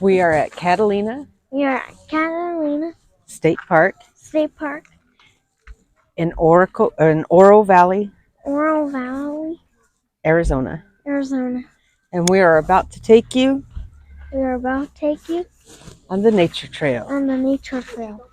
We are at Catalina We are at Catalina State Park State Park, in Oro Valley, Oro Valley, Arizona. Arizona. And we are about to take you We are about to take you on the nature trail. on the nature trail.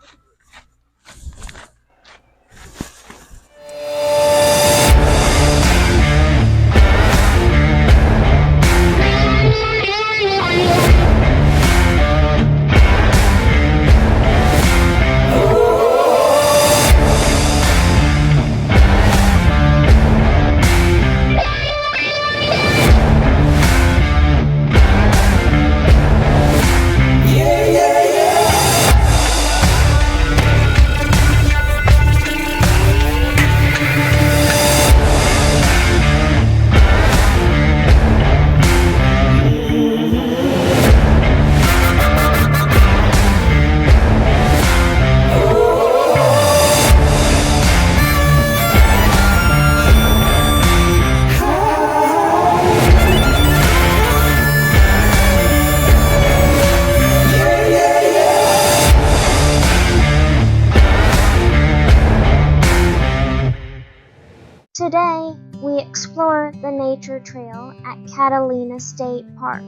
Today, we explore the nature trail at Catalina State Park.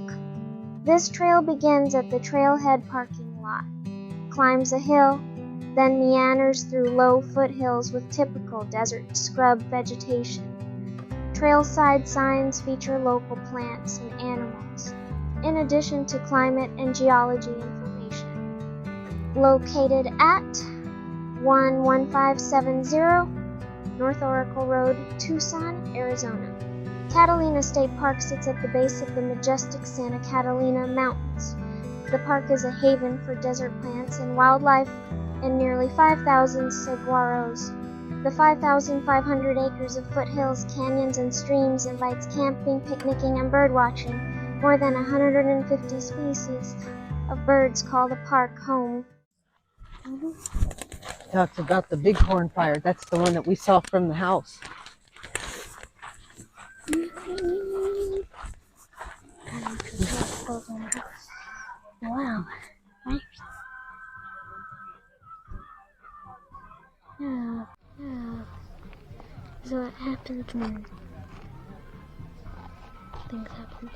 This trail begins at the trailhead parking lot, climbs a hill, then meanders through low foothills with typical desert scrub vegetation. Trailside signs feature local plants and animals, in addition to climate and geology information. Located at 11570 North Oracle Road, Tucson, Arizona. Catalina State Park sits at the base of the majestic Santa Catalina Mountains. The park is a haven for desert plants and wildlife and nearly 5,000 saguaros. The 5,500 acres of foothills, canyons, and streams invites camping, picnicking, and birdwatching. More than 150 species of birds call the park home. Talks about the bighorn fire. That's the one that we saw from the house. Wow. So what happens when things happen?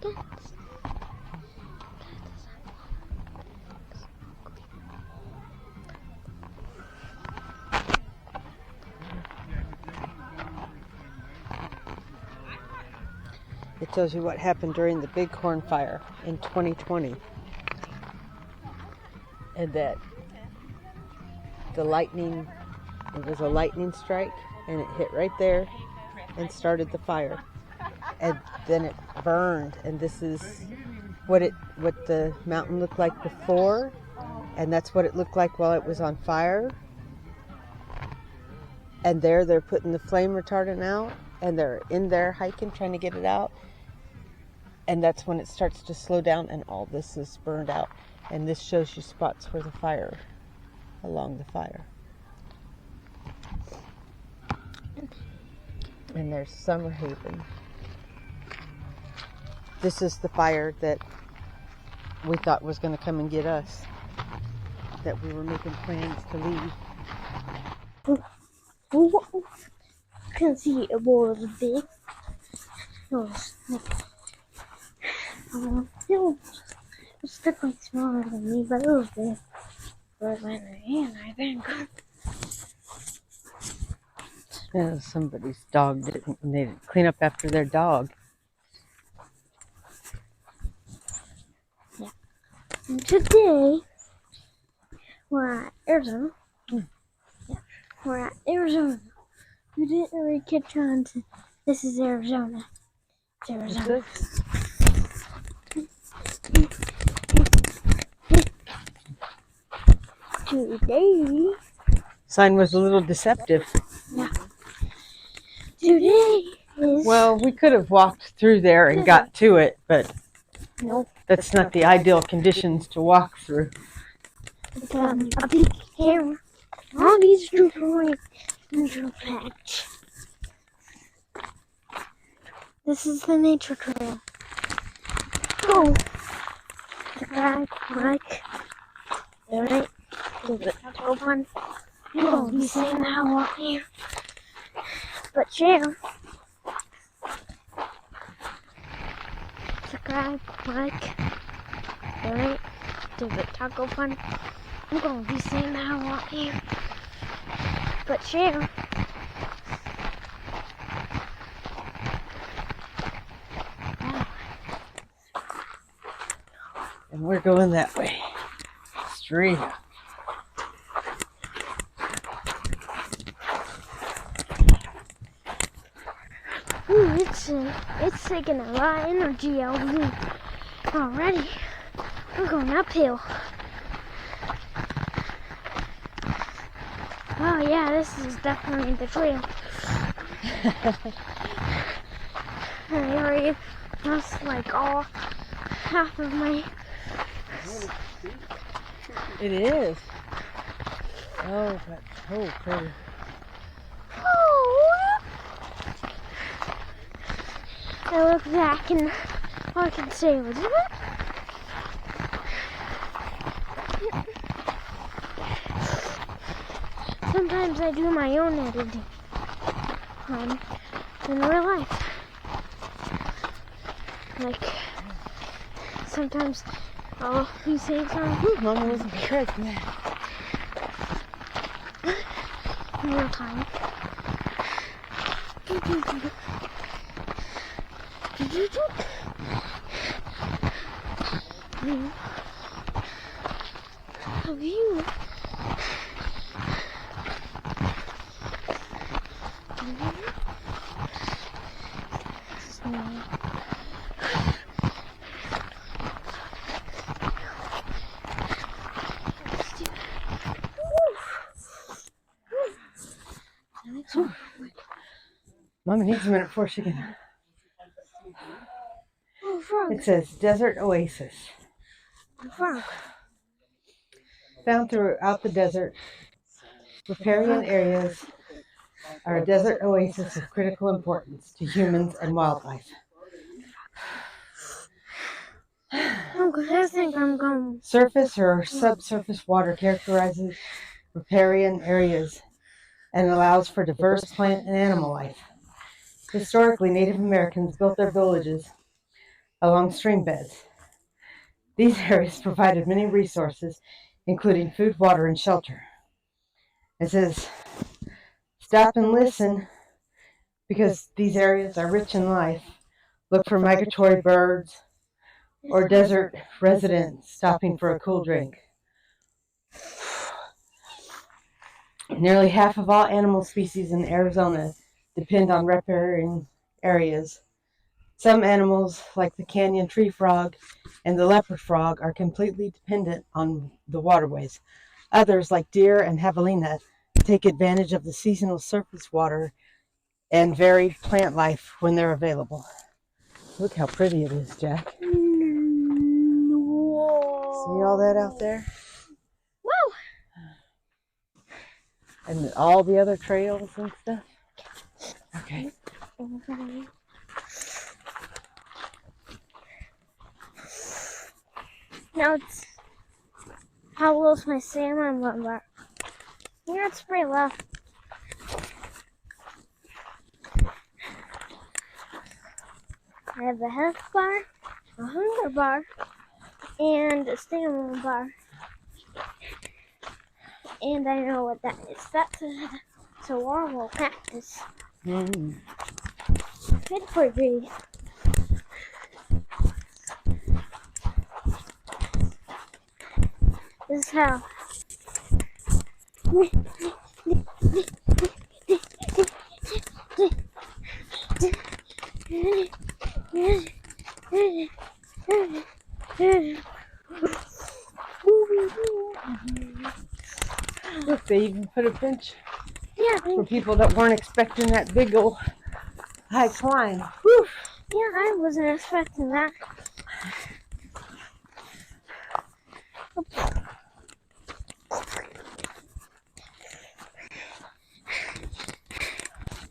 Cats. It tells you what happened during the bighorn fire in 2020. And that it was a lightning strike, and it hit right there and started the fire. And then it burned, and this is what the mountain looked like before, and that's what it looked like while it was on fire. And they're putting the flame retardant out, and they're in there hiking trying to get it out. And that's when it starts to slow down, and all this is burned out. And this shows you spots for the fire, along the fire. And there's Summer Haven. This is the fire that we thought was going to come and get us, that we were making plans to leave. Because it was big. It was definitely smaller than me, but it was big. But in my hand, I think. Yeah, somebody's dog they didn't clean up after their dog. Yeah. And today, we're at Arizona. Yeah, we're at Arizona. You didn't really catch on to this is Arizona. It's Arizona. Today. Sign was a little deceptive. Yeah. Today is. Well, we could have walked through there and got to it, but nope. That's not the ideal conditions to walk through. It's a big hair. All these little patch. This is the nature trail. Go! Subscribe, like, donate, give it a open. You won't be saying how I want you, but share. Subscribe, like, donate, give it taco fun. I'm gonna be saying how I want you, but share. And we're going that way. Straight up. Ooh, it's taking a lot of energy out of me already. We're going uphill. Oh yeah, this is definitely the trail. I already lost like all half of my. It is. Oh, that's so pretty. I look back and all I can say was, sometimes I do my own editing in real life. Like, sometimes I'll be saying something. Mama wasn't prepared for that. In real time. A view. Mama needs a minute before she can. Oh, frog. It says Desert Oasis. Frog. Found throughout the desert, riparian areas are a desert oasis of critical importance to humans and wildlife. I think I'm going. Surface or subsurface water characterizes riparian areas and allows for diverse plant and animal life. Historically, Native Americans built their villages along stream beds. These areas provided many resources, including food, water, and shelter. It says, stop and listen, because these areas are rich in life. Look for migratory birds or desert residents stopping for a cool drink. Nearly half of all animal species in Arizona depend on riparian areas. Some animals, like the canyon tree frog and the leopard frog, are completely dependent on the waterways. Others, like deer and javelina, take advantage of the seasonal surface water and varied plant life when they're available. Look how pretty it is, Jack. Whoa. See all that out there? Whoa. And all the other trails and stuff? Okay. Now it's how low's my salmon lumber? Yeah, it's pretty low. I have a health bar, a hunger bar, and a stamina bar. And I know what that is. That's a warble cactus. Good for breathing. This is how. Look, they even put a bench Yeah, for people that weren't expecting that big old high climb. Whew. yeah, I wasn't expecting that.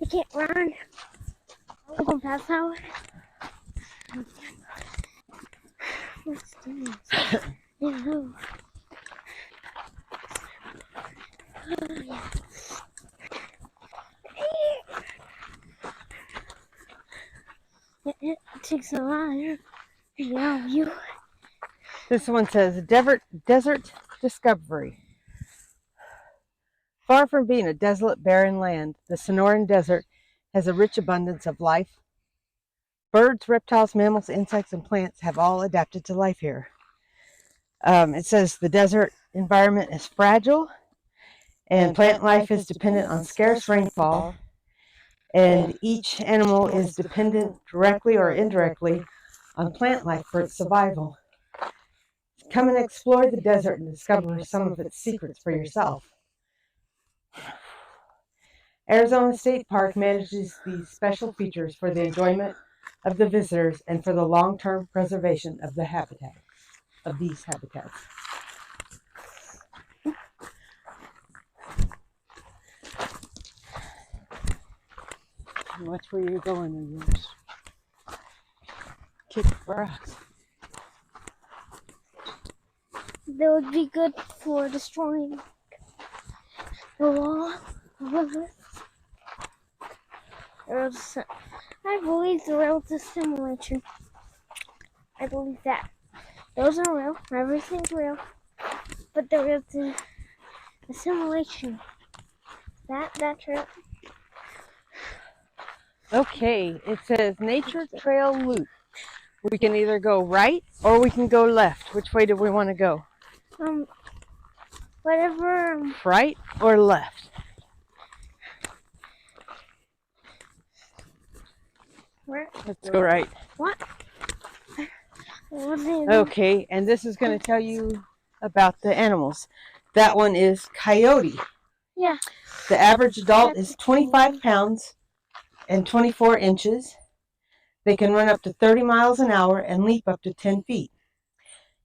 I can't run. I'm going fast now. What's this? Hello. Oh, yeah. It takes a lot. Yeah, you. This one says desert discovery. Far from being a desolate, barren land, the Sonoran Desert has a rich abundance of life. Birds, reptiles, mammals, insects, and plants have all adapted to life here. It says the desert environment is fragile, and plant life is dependent on scarce rainfall, and each animal is dependent directly or indirectly on plant life for its survival. Come and explore the desert and discover some of its secrets for yourself. Arizona State Park manages these special features for the enjoyment of the visitors and for the long-term preservation of these habitats. Watch where you're going and you kick rocks. That would be good for destroying the wall. I believe the rail's a simulation. I believe that. Those are real. Everything's real. But there is a simulation. That's real. Okay, it says Nature Trail Loop. We can either go right or we can go left. Which way do we want to go? Whatever. Right or left? Where? Let's go right. What? Okay, and this is going to tell you about the animals. That one is coyote. Yeah. The average adult is 25 pounds and 24 inches. They can run up to 30 miles an hour and leap up to 10 feet.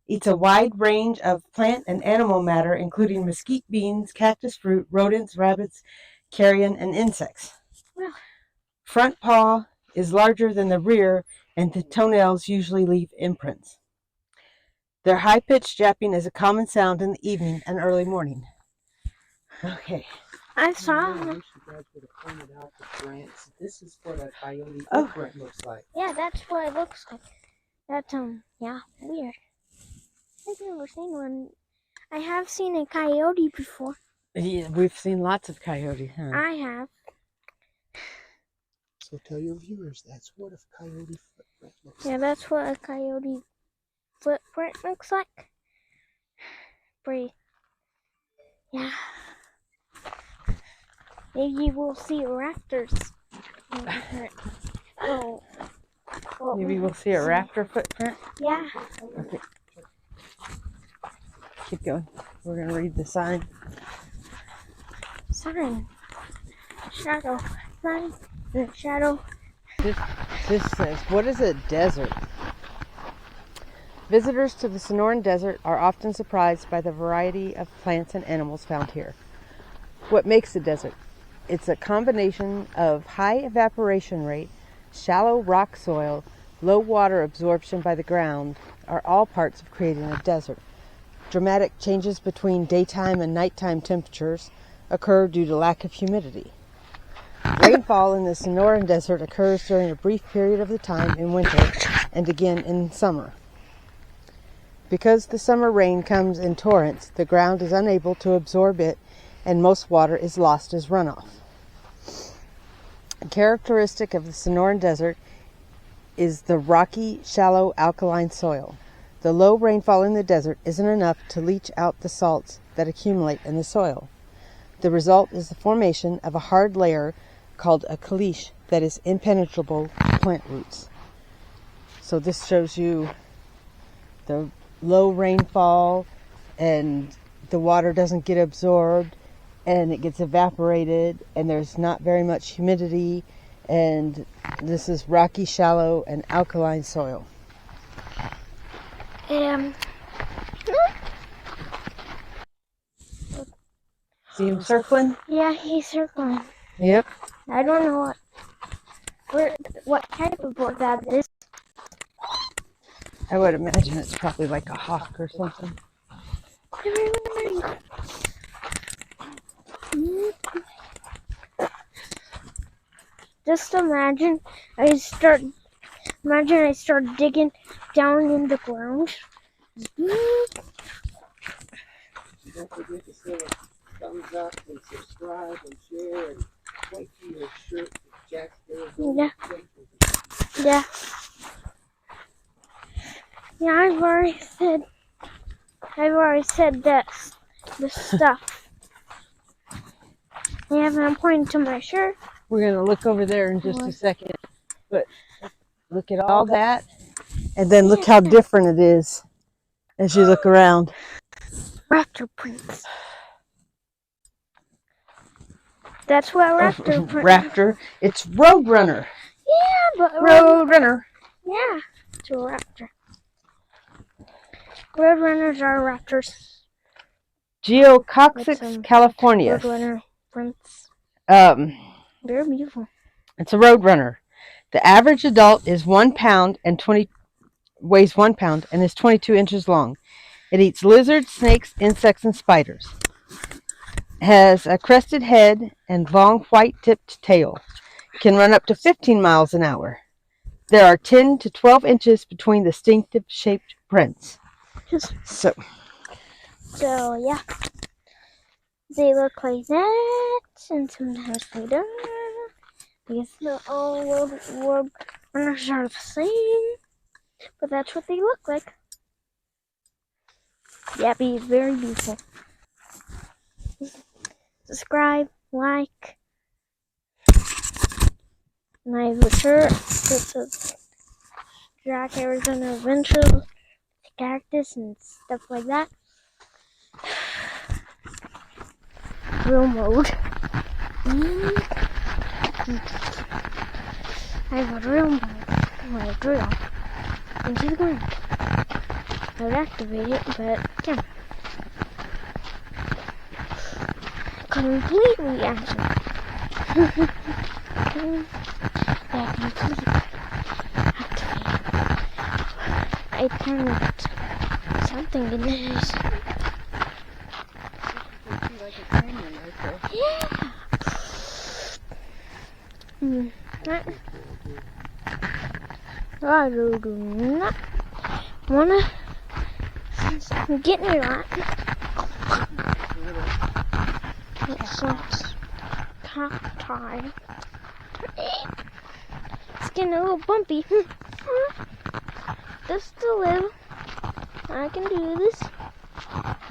Eats a wide range of plant and animal matter, including mesquite beans, cactus fruit, rodents, rabbits, carrion, and insects. Well. Front paw is larger than the rear, and the toenails usually leave imprints. Their high-pitched yapping is a common sound in the evening and early morning. Okay. I saw. I wish you guys would have pointed out the prints. This is what a coyote footprint looks like. Yeah, that's what it looks like. That's yeah, weird. I've never seen one. I have seen a coyote before. Yeah, we've seen lots of coyotes, huh? I have. So tell your viewers that's what a coyote footprint looks like. Yeah, that's what a coyote footprint looks like. Pretty. Yeah. Maybe we'll see raptors. Oh. Maybe we'll see a raptor footprint. Yeah. Okay. Keep going. We're going to read the sign. Sun. Shadow. Sun. Shadow. This says, what is a desert? Visitors to the Sonoran Desert are often surprised by the variety of plants and animals found here. What makes a desert? It's a combination of high evaporation rate, shallow rock soil, low water absorption by the ground are all parts of creating a desert. Dramatic changes between daytime and nighttime temperatures occur due to lack of humidity. Rainfall in the Sonoran Desert occurs during a brief period of the time in winter and again in summer. Because the summer rain comes in torrents, the ground is unable to absorb it and most water is lost as runoff. A characteristic of the Sonoran Desert is the rocky, shallow, alkaline soil. The low rainfall in the desert isn't enough to leach out the salts that accumulate in the soil. The result is the formation of a hard layer called a caliche that is impenetrable to plant roots. So this shows you the low rainfall and the water doesn't get absorbed and it gets evaporated and there's not very much humidity, and this is rocky, shallow, and alkaline soil. See him circling? Yeah, he's circling. Yep. I don't know what type of board that is. I would imagine it's probably like a hawk or something. Just imagine I start digging down in the ground. Don't forget to say thumbs up and subscribe and share and point to your shirt with Jack's Arizona. Yeah. Yeah, I've already said that the stuff. Yeah, but I'm pointing to my shirt. We're going to look over there in just a second. But look at all that. And then look how different it is as you look around. Raptor prints. That's what raptor prints. Raptor. It's Roadrunner. Yeah, but Roadrunner. Yeah, it's a raptor. Roadrunners are raptors. Geococcix california. Roadrunner prints. They're beautiful. It's a Roadrunner. The average adult is 1 pound and weighs 1 pound and is 22 inches long. It eats lizards, snakes, insects, and spiders. Has a crested head and long white-tipped tail. Can run up to 15 miles an hour. There are 10 to 12 inches between distinctive-shaped prints. So yeah. They look like that, and sometimes they don't. Because all world runners are the same, but that's what they look like. Yeah, be very beautiful. Subscribe, like. And I have a shirt that says Jack Arizona Adventures, cactus and stuff like that. Real mode. I have a real mode. My drill into the ground. I would activate it, but yeah. Complete reaction. Yeah, complete activate. I turned something in this. Yeah. I do not wanna. Since I'm getting a lot. It's not cacti. It's getting a little bumpy. Just a little. I can do this.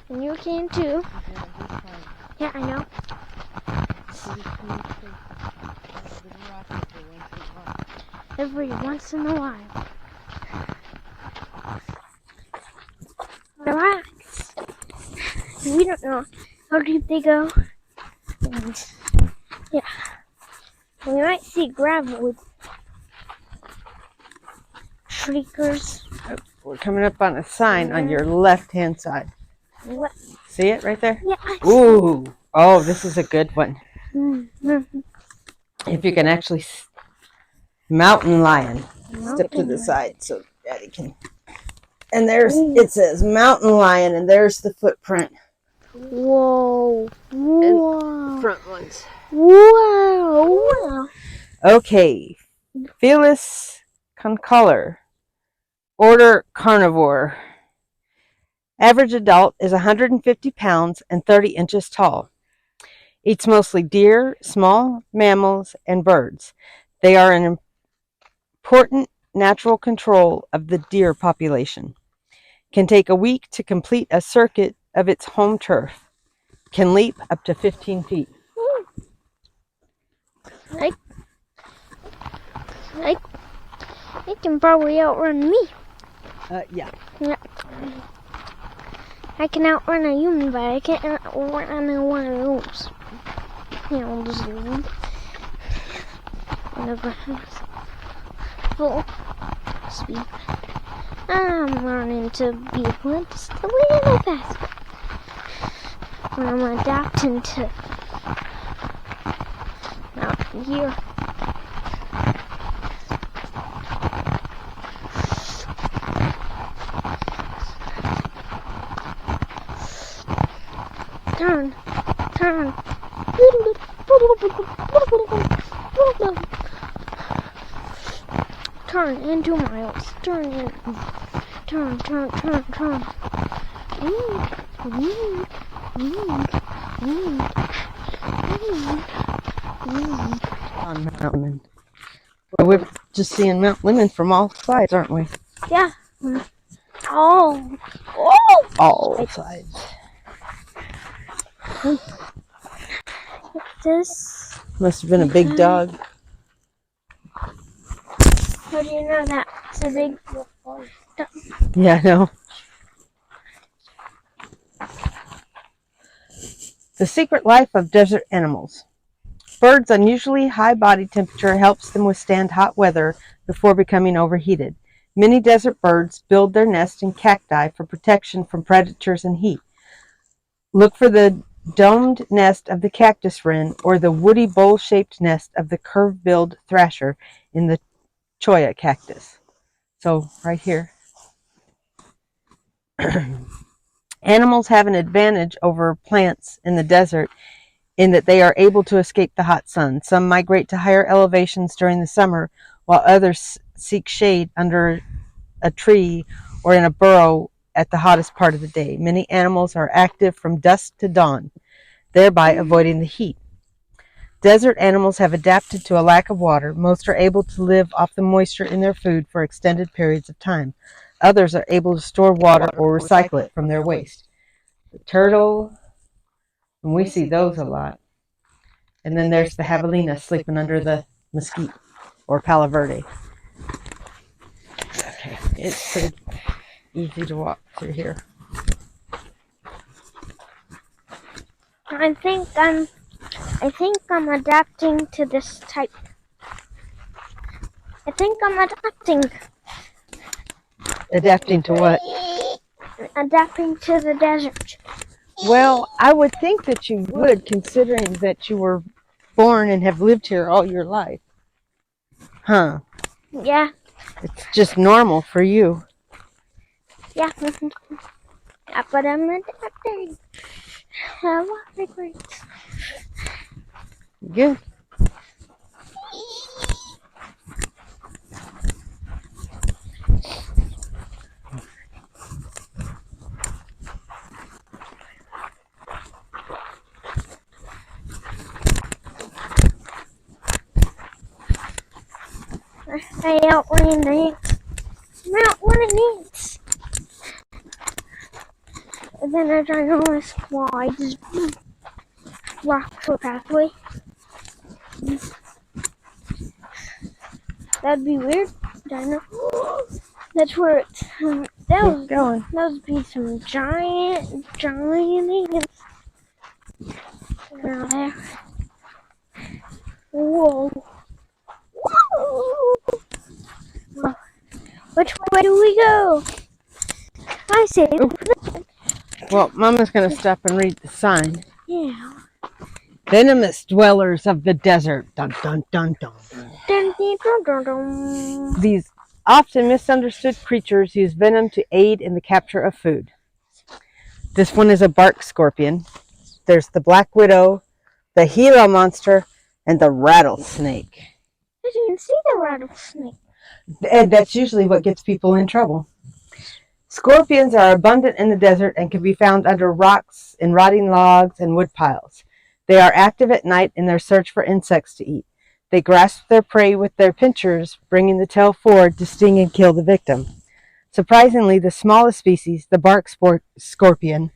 And you can too. Yeah, I know. Every once in a while. Relax. We don't know how deep they go. And yeah. We might see gravel with shriekers. We're coming up on a sign on your left-hand side. What? See it right there? Yeah. Ooh. Oh, this is a good one. If you can actually... Mountain lion. Step to the side so Daddy can... And there's... It says mountain lion, and there's the footprint. Whoa. Whoa. And front ones. Wow. Okay. Felis concolor. Order carnivore. Average adult is 150 pounds and 30 inches tall. Eats mostly deer, small mammals, and birds. They are an important natural control of the deer population. Can take a week to complete a circuit of its home turf. Can leap up to 15 feet. It can probably outrun me. Yeah. I can outrun a human, but I can't outrun one of those. I'll just leave. Never full speed. I'm learning to be just a little faster. When I'm adapting to out here. turn, turn. Turn in 2 miles. Turn in. Turn, turn, turn, turn. On Mount Lemon. Well, we're just seeing Mount Lemon from all sides, aren't we? Yeah. Oh. Oh. All sides. This. Must have been a big dog. How do you know that? It's a big dog. Yeah, I know. The secret life of desert animals. Birds' unusually high body temperature helps them withstand hot weather before becoming overheated. Many desert birds build their nest in cacti for protection from predators and heat. Look for the domed nest of the cactus wren or the woody bowl-shaped nest of the curve-billed thrasher in the cholla cactus. So, right here. Animals have an advantage over plants in the desert in that they are able to escape the hot sun. Some migrate to higher elevations during the summer, while others seek shade under a tree or in a burrow at the hottest part of the day. Many animals are active from dusk to dawn, thereby avoiding the heat. Desert animals have adapted to a lack of water. Most are able to live off the moisture in their food for extended periods of time. Others are able to store water or recycle it from their waste. The turtle, and we see those a lot. And then there's the javelina sleeping under the mesquite or palo verde. Okay, it's pretty easy to walk through here. I think I'm adapting to this type. I think I'm adapting. Adapting to what? Adapting to the desert. Well, I would think that you would, considering that you were born and have lived here all your life. Huh? Yeah. It's just normal for you. Yeah. Yeah, but I'm adapting. I want regrets. Good. I outran the ants. Mount one of ants. And then a ginormous fly just rocks the pathway. That'd be weird. Dino. That's where it's. Keep going. Those would be some giant ants. Now there. Whoa. Whoa. Which way do we go? I say. Well, Mama's going to stop and read the sign. Yeah. Venomous dwellers of the desert. Dun, dun, dun, dun. Dun, dun, dun, dun, dun. These often misunderstood creatures use venom to aid in the capture of food. This one is a bark scorpion. There's the black widow, the Gila monster, and the rattlesnake. I didn't see the rattlesnake. And that's usually what gets people in trouble. Scorpions are abundant in the desert and can be found under rocks, in rotting logs, and wood piles. They are active at night in their search for insects to eat. They grasp their prey with their pincers, bringing the tail forward to sting and kill the victim. Surprisingly, the smallest species, the bark scorpion,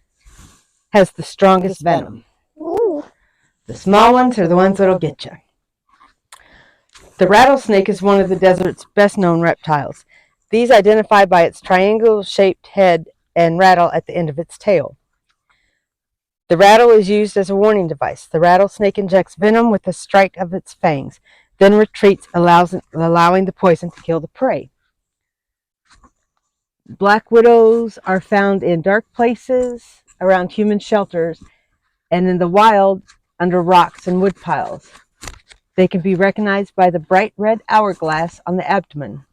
has the strongest venom. Ooh. The small ones are the ones that'll get you. The rattlesnake is one of the desert's best-known reptiles. These identify by its triangle-shaped head and rattle at the end of its tail. The rattle is used as a warning device. The rattlesnake injects venom with the strike of its fangs, then retreats, allowing the poison to kill the prey. Black widows are found in dark places, around human shelters, and in the wild under rocks and wood piles. They can be recognized by the bright red hourglass on the abdomen.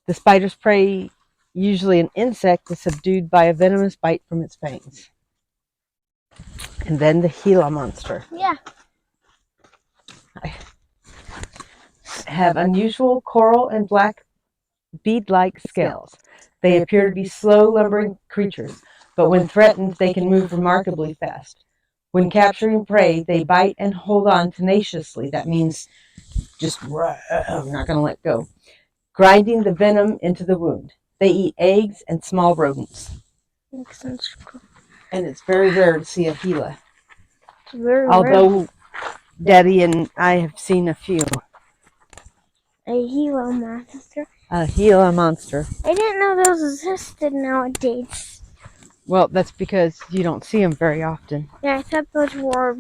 The spider's prey, usually an insect, is subdued by a venomous bite from its fangs. And then the Gila monster. Yeah. Have unusual coral and black bead-like scales. They appear to be slow, lumbering creatures, but when threatened, they can move remarkably fast. When capturing prey, they bite and hold on tenaciously. That means just, I'm not going to let go. Grinding the venom into the wound. They eat eggs and small rodents. And it's very rare to see a Gila. Although Daddy and I have seen a few. A Gila monster? A Gila monster. I didn't know those existed nowadays. Well, that's because you don't see them very often. Yeah, I thought those were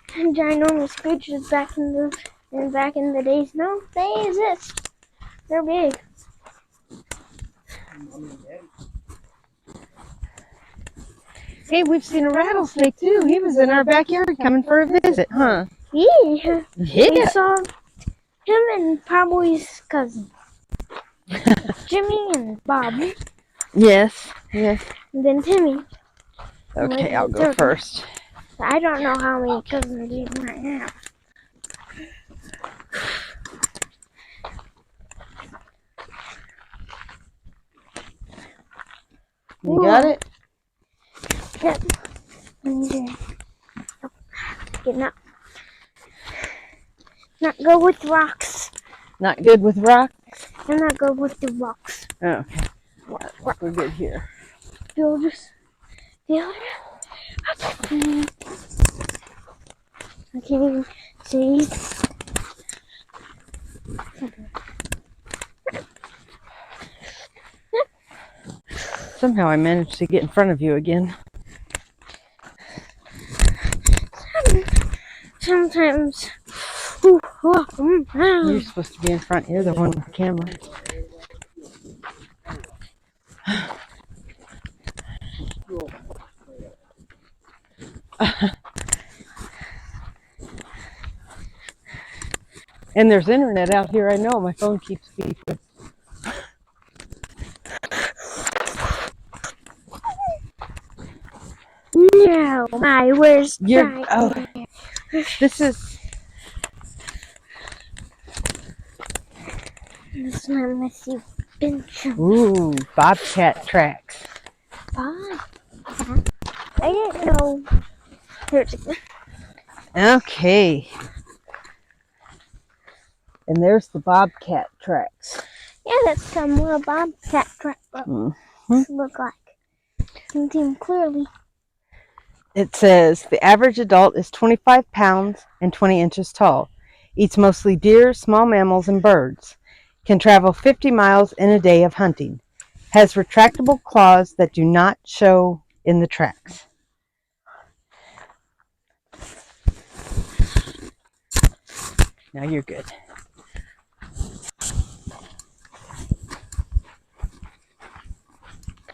ginormous creatures back in the days. No, they exist. They're big. Hey, we've seen a rattlesnake too. He was in our backyard coming for a visit, huh? Yeah. We Yeah. saw him and probably his cousin. Jimmy and Bob. Yes, yes. And then Timmy. Okay, I'll go first. I don't know how many cousins you might have. You got it? Yep. Get not go with rocks. Not good with rocks? I'm not good with the rocks. Oh, okay. We're good here. You'll just feel it. I can't even see. Somehow I managed to get in front of you again. Sometimes. You're supposed to be in front. You're the one with the camera. And there's internet out here. I know. My phone keeps beeping. No, my worst. This is. This one with you. Ooh, bobcat tracks. Bob. I didn't know. Okay. And there's the bobcat tracks. Yeah, that's somewhere a bobcat track look like. Can see them clearly. It says the average adult is 25 pounds and 20 inches tall. Eats mostly deer, small mammals, and birds. Can travel 50 miles in a day of hunting. Has retractable claws that do not show in the tracks. Now you're good.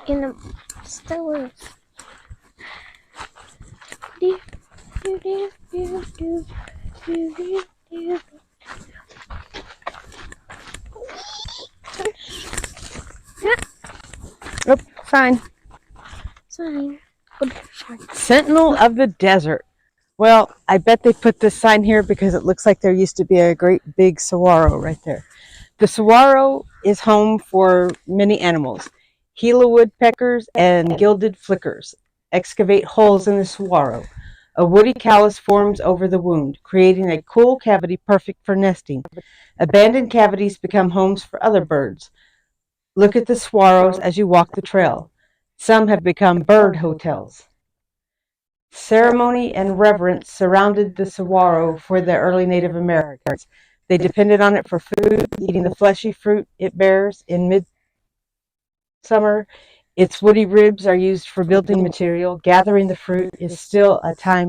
In the stores. Oh, sign. Sign. Sentinel of the Desert. Well, I bet they put this sign here because it looks like there used to be a great big saguaro right there. The saguaro is home for many animals. Gila woodpeckers and gilded flickers excavate holes in the saguaro. A woody callus forms over the wound, creating a cool cavity perfect for nesting. Abandoned cavities become homes for other birds. Look at the saguaros as you walk the trail. Some have become bird hotels. Ceremony and reverence surrounded the saguaro for the early Native Americans. They depended on it for food, eating the fleshy fruit it bears in midsummer. Its woody ribs are used for building material. Gathering the fruit is still a time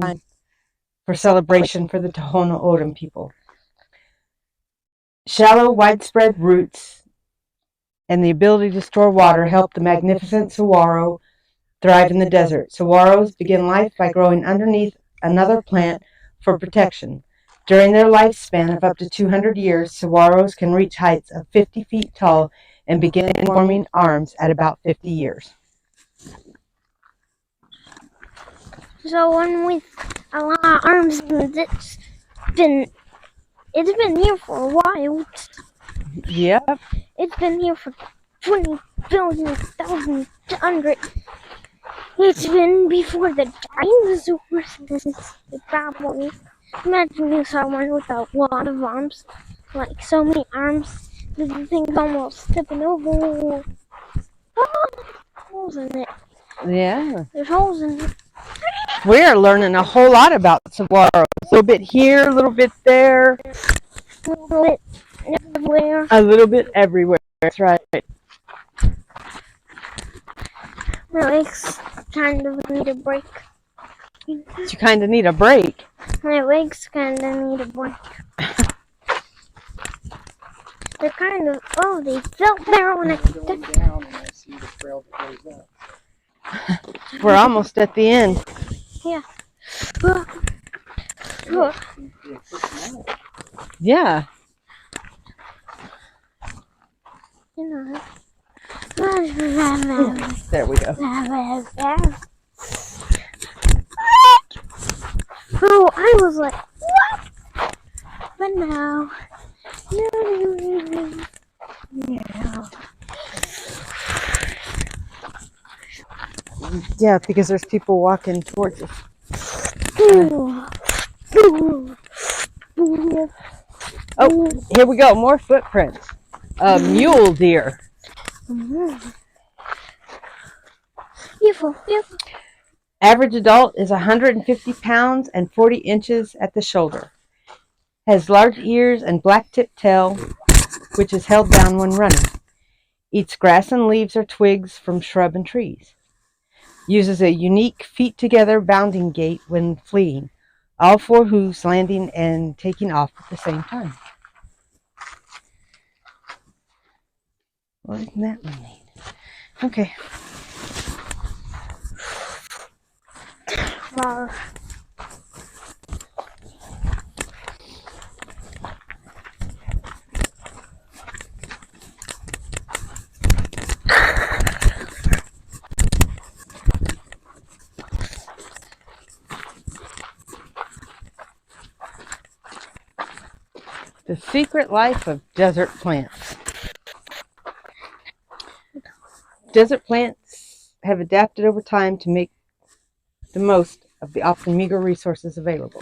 for celebration for the Tohono O'odham people. Shallow, widespread roots and the ability to store water help the magnificent saguaro thrive in the desert. Saguaros begin life by growing underneath another plant for protection. During their lifespan of up to 200 years, saguaros can reach heights of 50 feet tall and begin forming arms at about 50 years. So one with a lot of arms, and been it's been here for a while. Yep. It's been here for 20 billion thousand hundred. It's been before the dinosaurs. Probably. Imagine someone with a lot of arms, like so many arms, that the thing's almost tipping over. Oh, holes in it. Yeah. There's holes in it. We're learning a whole lot about saguaro. A little bit here, a little bit there. A little bit everywhere. A little bit everywhere. That's right. My legs kind of need a break. You kind of need a break. My legs kind of need a break. They're kind of, they felt there when I Going down, and I see the trail that goes up. We're almost at the end. Yeah. Yeah. You know. There we go. Oh, I was like, what? But now. No. Yeah, because there's people walking towards us. Oh, here we go. More footprints. A mule deer. Beautiful. Average adult is 150 pounds and 40 inches at the shoulder. Has large ears and black-tipped tail, which is held down when running. Eats grass and leaves or twigs from shrub and trees. Uses a unique feet-together bounding gait when fleeing. All four hooves landing and taking off at the same time. What does that mean? Okay. Wow. The secret life of desert plants. Desert plants have adapted over time to make the most of the often meager resources available.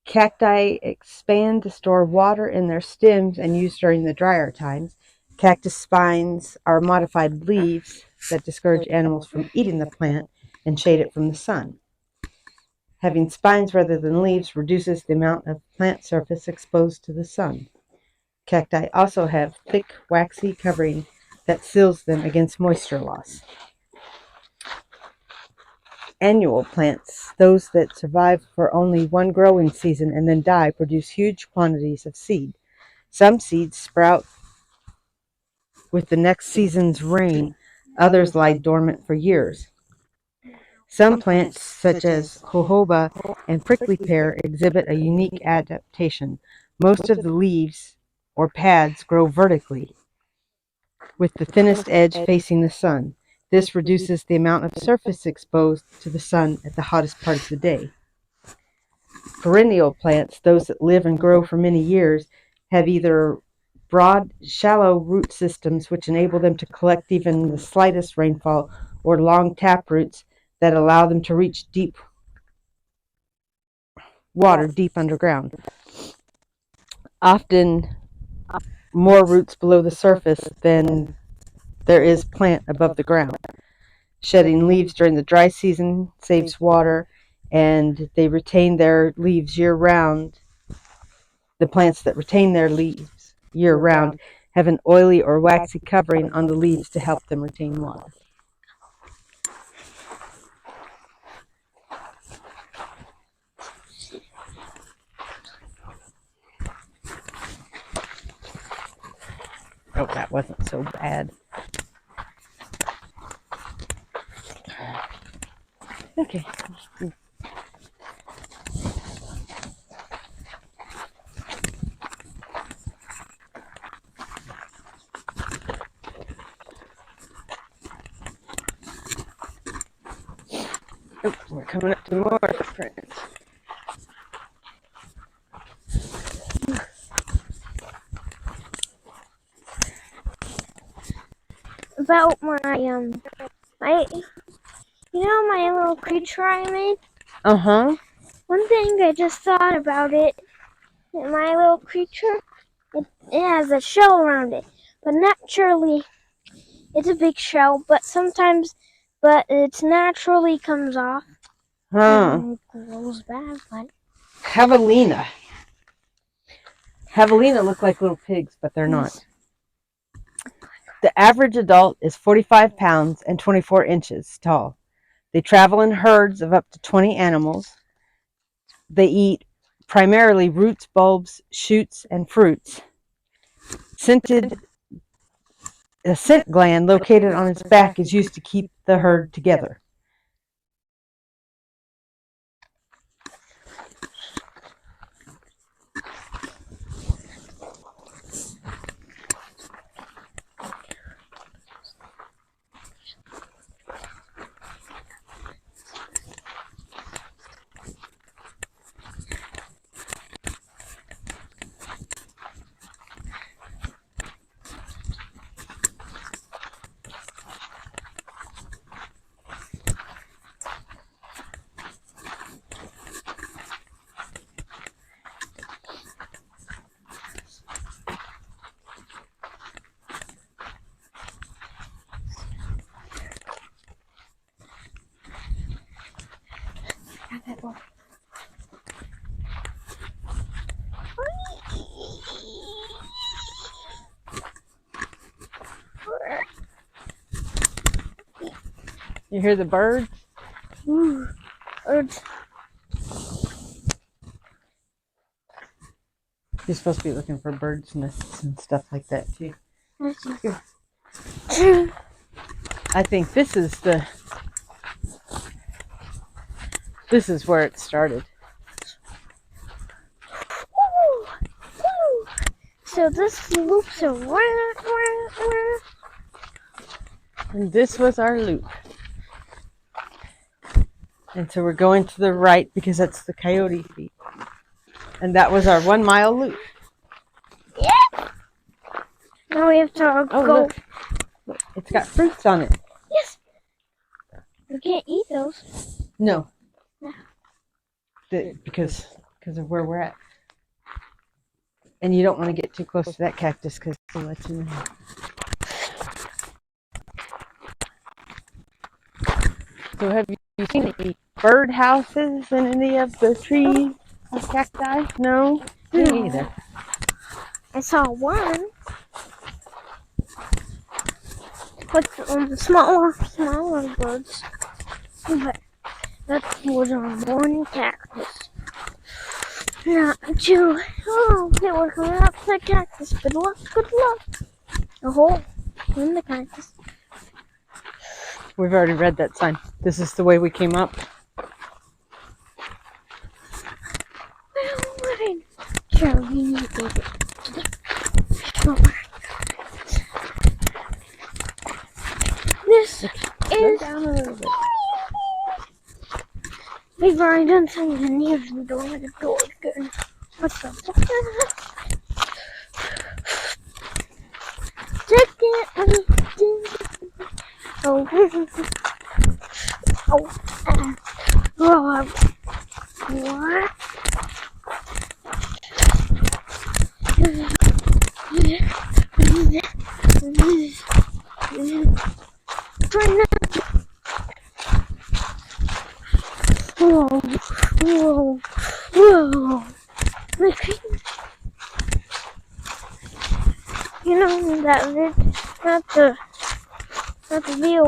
Cacti expand to store water in their stems and use during the drier times. Cactus spines are modified leaves that discourage animals from eating the plant and shade it from the sun. Having spines rather than leaves reduces the amount of plant surface exposed to the sun. Cacti also have thick, waxy covering that seals them against moisture loss. Annual plants, those that survive for only one growing season and then die, produce huge quantities of seed. Some seeds sprout with the next season's rain, others lie dormant for years. Some plants, such as jojoba and prickly pear, exhibit a unique adaptation. Most of the leaves or pads grow vertically, with the thinnest edge facing the sun. This reduces the amount of surface exposed to the sun at the hottest part of the day. Perennial plants, those that live and grow for many years, have either broad, shallow root systems which enable them to collect even the slightest rainfall, or long tap roots that allow them to reach deep water deep underground. Often more roots below the surface than there is plant above the ground. Shedding leaves during the dry season saves water, and they retain their leaves year-round. The plants that retain their leaves year-round have an oily or waxy covering on the leaves to help them retain water. Oh, that wasn't so bad. Okay. Oh, we're coming up to more footprints. About my my little creature I made? Uh-huh. One thing I just thought about it, my little creature, it has a shell around it. But naturally, it's a big shell, but it naturally comes off. And grows back, but... Javelina. Javelina look like little pigs, but they're not. The average adult is 45 pounds and 24 inches tall. They travel in herds of up to 20 animals. They eat primarily roots, bulbs, shoots, and fruits. A scent gland located on its back is used to keep the herd together. You hear the birds? Ooh, birds. You're supposed to be looking for birds' nests and stuff like that too. I think this is where it started. So this loops around. And this was our loop. And so we're going to the right because that's the coyote feet. And that was our 1 mile loop. Yeah. Now we have to go. Look. It's got fruits on it. Yes. We can't eat those. No. Because of where we're at. And you don't want to get too close to that cactus because it'll let you know. So have you seen any bird houses in any of the trees or cacti? No? Me either. I saw one with smaller birds. But that was a morning cactus. Not too. Oh, they were coming up to the cactus. Good luck, good luck. A hole in the cactus. We've already read that sign. This is the way we came up. Sure, we need to go to the This is. Down a little bit. We've already done something here. We don't have to go again. What's up? Oh. What? Whoa. You know that not the video,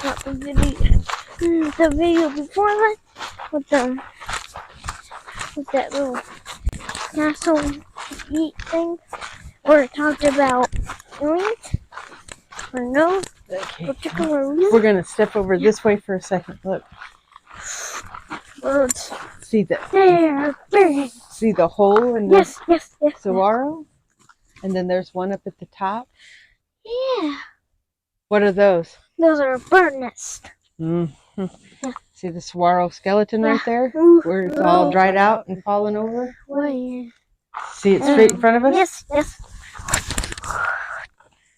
not the video, the video before that with that little castle eat thing where it talked about aliens or no particular reason. We're gonna step over this way for a second. Look. Birds. See the hole in the saguaro? And then there's one up at the top. Yeah. What are those? Those are bird nests. Mm-hmm. See the saguaro skeleton right there? Where it's all dried out and fallen over? Where? See it straight in front of us? Yes, yes.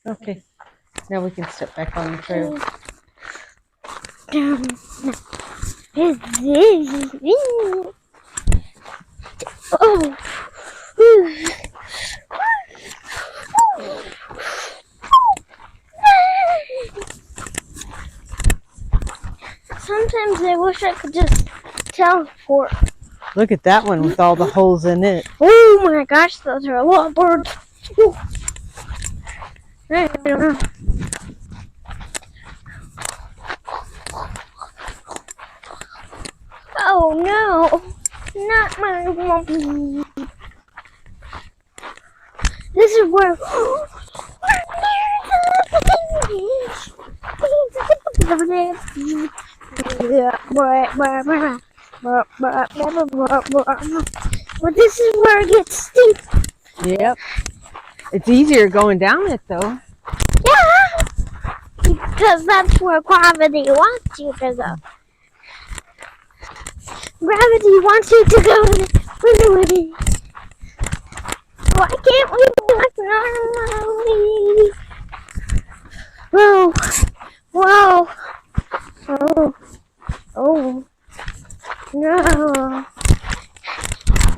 Okay. Now we can step back on the trail. Oh. Sometimes I wish I could just teleport. Look at that one with all the holes in it. Oh my gosh, those are a lot of birds. I don't know. Oh no, not my lumpy. This is where. But this is where it gets steep. Yep. It's easier going down it though. Yeah, because that's where gravity wants you to go. Gravity wants you to go to. Why can't we walk normally? Whoa, whoa, oh, no.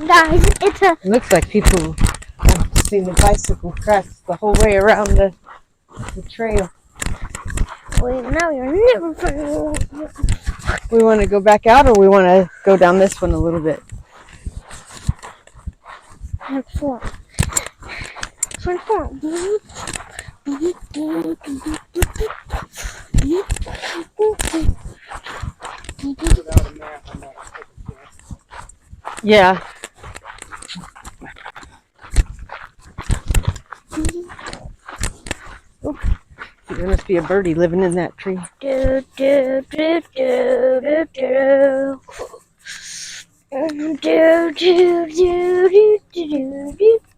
Guys, it's a... It looks like people have seen the bicycle tracks the whole way around the trail. Wait, no, you're never funny. We want to go back out or we want to go down this one a little bit? Transform. Yeah. Oh, there must be a birdie living in that tree. Do, do, do, do, do, do. Do, do, do, do, do, do,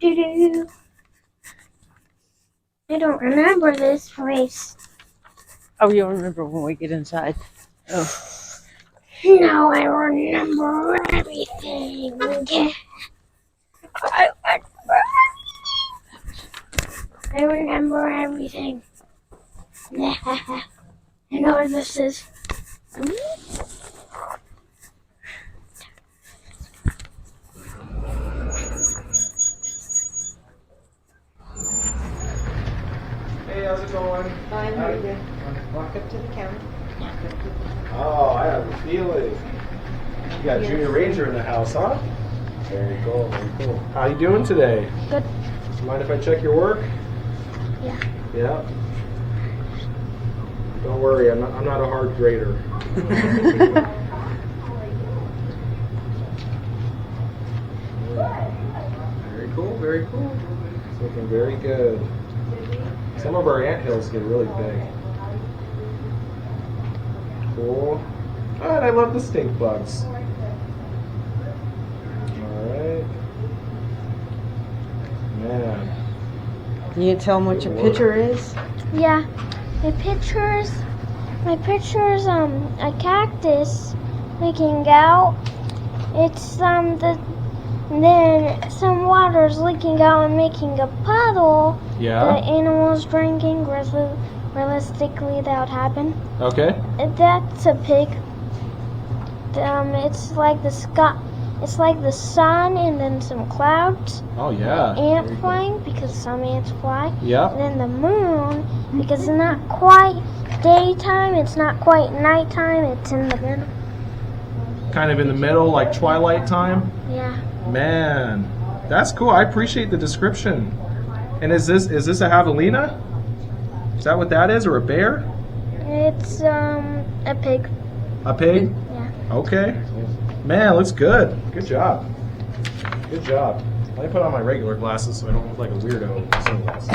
do, do. I don't remember this place. Oh, you'll remember when we get inside. Oh. Now I remember everything. I remember everything. I know where this is. Hey, how's it going? Fine, how are you? Walk up to the counter. Oh, I have a feeling. You got Junior Ranger in the house, huh? Very cool, very cool. How you doing today? Good. Mind if I check your work? Yeah. Yeah. Don't worry, I'm not a hard grader. Very cool, very cool. It's looking very good. Some of our anthills get really big. Cool. Oh, and I love the stink bugs. Alright. Man. Can you tell them what your picture is? Yeah. My picture's a cactus leaking out. It's then some water's leaking out and making a puddle. Yeah. The animals drinking. Realistically, that would happen. Okay. That's a pig. It's like the sky. It's like the sun and then some clouds. Oh yeah. Ant flying because some ants fly. Yeah. And then the moon because it's not quite daytime. It's not quite nighttime. It's in the middle. Kind of in the middle, like twilight time. Yeah. Man, that's cool. I appreciate the description. And is this a javelina? Is that what that is, or a bear? It's a pig. A pig? Yeah. Okay. Man, looks good. Good job. Good job. Let me put on my regular glasses so I don't look like a weirdo with sunglasses.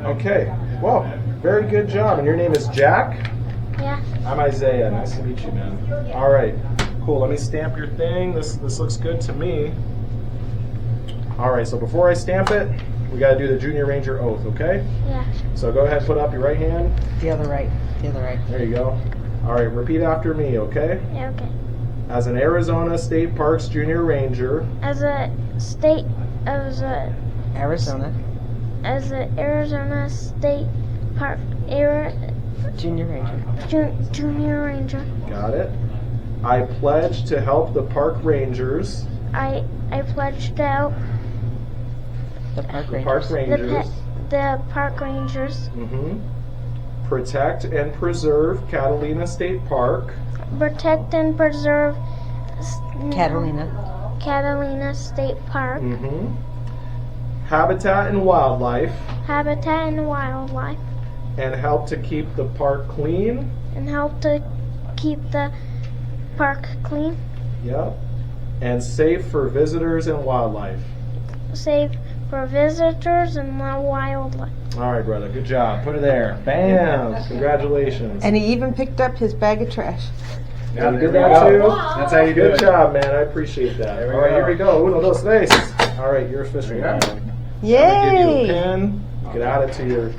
Okay. Well, very good job. And your name is Jack? Yeah. I'm Isaiah. Nice to meet you, man. All right. Cool. Let me stamp your thing. This looks good to me. All right. So before I stamp it, we got to do the Junior Ranger oath, okay? Yeah. So go ahead, put up your right hand. The other right. The other right. There you go. All right, repeat after me, okay? Yeah, okay. As an Arizona State Parks Junior Ranger, As a Arizona Arizona State Park Junior Ranger. Junior Ranger, got it? I pledge to help the park rangers, I pledge to help The park the rangers. park rangers, the park rangers protect and preserve Catalina State Park, protect and preserve Catalina. State Park, habitat and wildlife, habitat and wildlife, and help to keep the park clean. and help to keep the park clean, Yep. And safe for visitors and wildlife. safe for visitors and the wildlife. All right, brother. Good job. Put it there. Bam. Congratulations. And he even picked up his bag of trash. Yeah, you did there we that go. too? That's how you do Good it. job, man. I appreciate that. There we All right, go. here we go. Uno, dos, tres. All right, you're official now. Yeah. I'm gonna give you a Yay! pen. You can add it to your.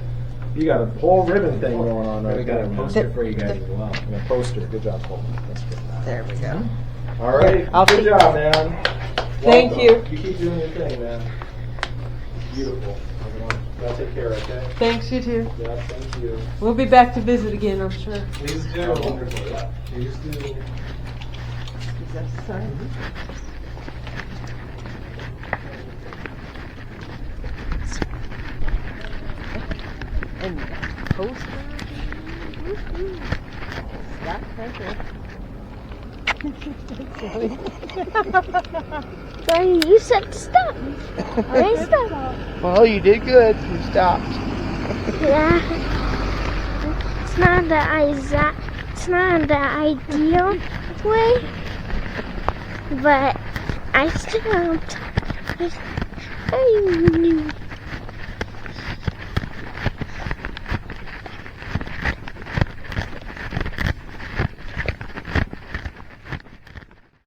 You got a whole ribbon thing going on We right got a there. poster for you guys as well. And a poster. Good job, Cole. That's good. There we go. All right. I'll Good see- job, man. Thank Welcome. you. You keep doing your thing, man. Beautiful. Gotta take care, okay? Thanks, you too. Yeah, thank you. We'll be back to visit again, I'm sure. Please do. Wonderful. Yeah. Please do. And poster. Stop right there. Sorry, you said stop. I stop. Well, you did good. You stopped. Yeah. It's not the ideal way, but I stopped. I knew.